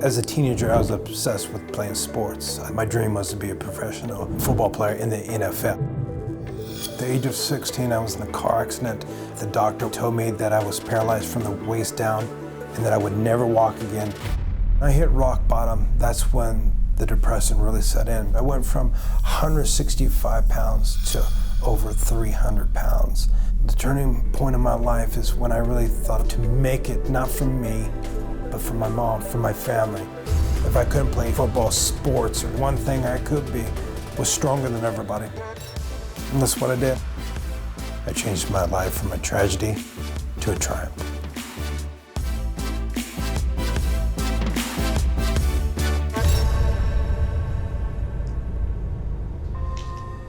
As a teenager, I was obsessed with playing sports. My dream was to be a professional football player in the NFL. At the age of 16, I was in a car accident. The doctor told me that I was paralyzed from the waist down and that I would never walk again. I hit rock bottom. That's when the depression really set in. I went from 165 pounds to over 300 pounds. The turning point in my life is when I really thought to make it, not for me, but for my mom, for my family. If I couldn't play football, sports, or one thing I could be was stronger than everybody. And that's what I did. I changed my life from a tragedy to a triumph.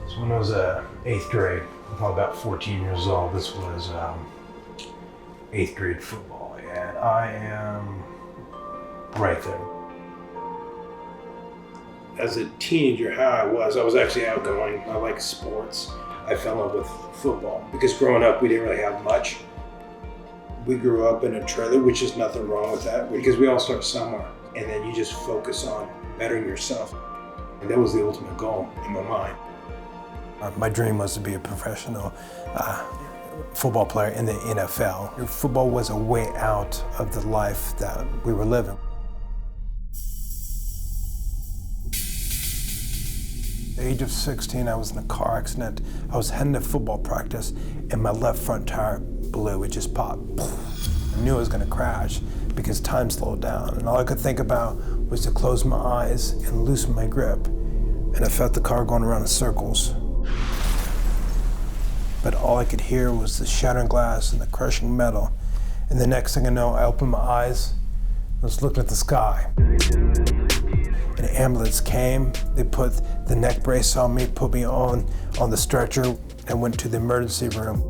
So when I was in 8th grade, probably about 14 years old, this was 8th grade football, and I am right there. As a teenager, how I was actually outgoing. I like sports. I fell in love with football because growing up, we didn't really have much. We grew up in a trailer, which is nothing wrong with that because we all start somewhere, and then you just focus on bettering yourself. And that was the ultimate goal in my mind. My dream was to be a professional football player in the NFL. Football was a way out of the life that we were living. At the age of 16, I was in a car accident. I was heading to football practice and my left front tire blew. It just popped. I knew I was going to crash because time slowed down. And all I could think about was to close my eyes and loosen my grip. And I felt the car going around in circles. But all I could hear was the shattering glass and the crushing metal. And the next thing I know, I opened my eyes, I was looking at the sky. An ambulance came, they put the neck brace on me, put me on the stretcher, and went to the emergency room.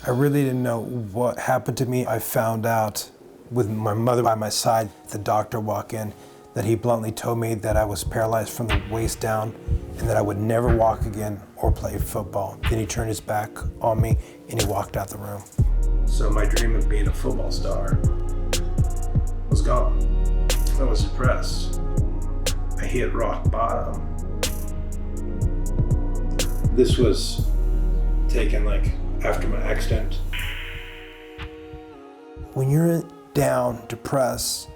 I really didn't know what happened to me. I found out with my mother by my side, the doctor walked in, that he bluntly told me that I was paralyzed from the waist down and that I would never walk again or play football. Then he turned his back on me and he walked out the room. So my dream of being a football star was gone. I was depressed. I hit rock bottom. This was taken like after my accident. When you're down, depressed,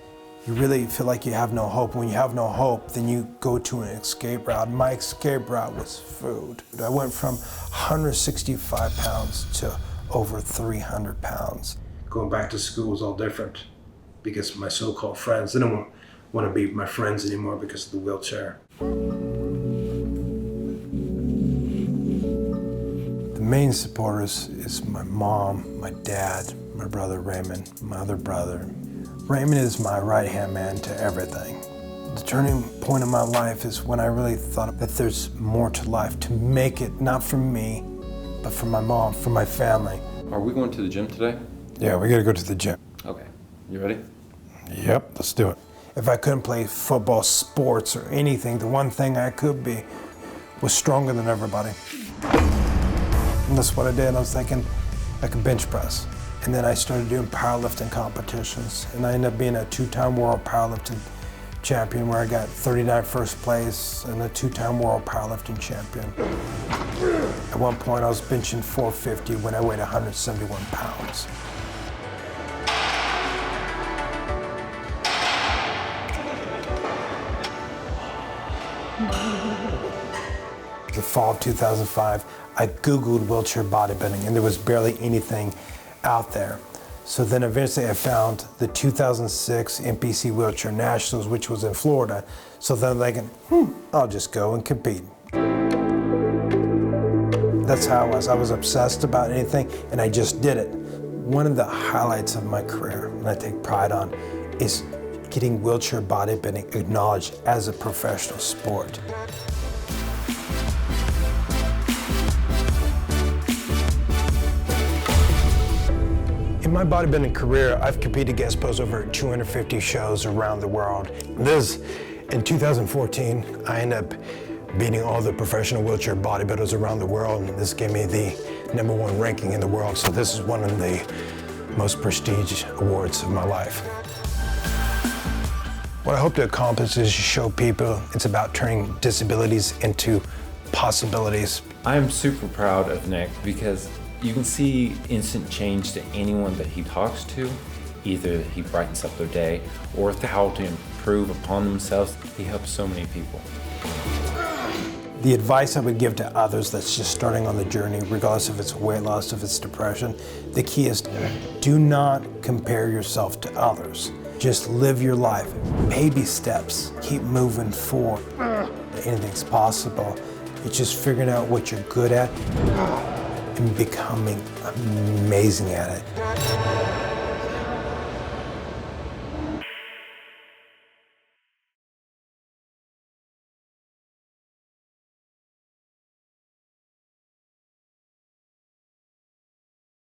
you really feel like you have no hope. When you have no hope, then you go to an escape route. My escape route was food. I went from 165 pounds to over 300 pounds. Going back to school was all different because my so-called friends didn't want to be my friends anymore because of the wheelchair. The main supporters is my mom, my dad, my brother Raymond, my other brother. Raymond is my right-hand man to everything. The turning point in my life is when I really thought that there's more to life, to make it, not for me, but for my mom, for my family. Are we going to the gym today? Yeah, we gotta go to the gym. Okay, you ready? Yep, let's do it. If I couldn't play football, sports, or anything, the one thing I could be was stronger than everybody. And that's what I did. I was thinking I could bench press. And then I started doing powerlifting competitions. And I ended up being a 2-time world powerlifting champion where I got 39 first place and a 2-time world powerlifting champion. At one point I was benching 450 when I weighed 171 pounds. The fall of 2005, I Googled wheelchair bodybuilding and there was barely anything out there. So then eventually I found the 2006 NPC Wheelchair Nationals, which was in Florida. So then I'm thinking, I'll just go and compete. That's how I was obsessed about anything and I just did it. One of the highlights of my career, and I take pride on, is getting wheelchair bodybuilding acknowledged as a professional sport. In my bodybuilding career, I've competed against over 250 shows around the world. In 2014, I ended up beating all the professional wheelchair bodybuilders around the world, and this gave me the #1 ranking in the world. So this is one of the most prestigious awards of my life. What I hope to accomplish is to show people it's about turning disabilities into possibilities. I'm super proud of Nick because you can see instant change to anyone that he talks to. Either he brightens up their day or how to improve upon themselves. He helps so many people. The advice I would give to others that's just starting on the journey, regardless if it's weight loss, if it's depression, the key is do not compare yourself to others. Just live your life. Baby steps. Keep moving forward. Anything's possible. It's just figuring out what you're good at and becoming amazing at it.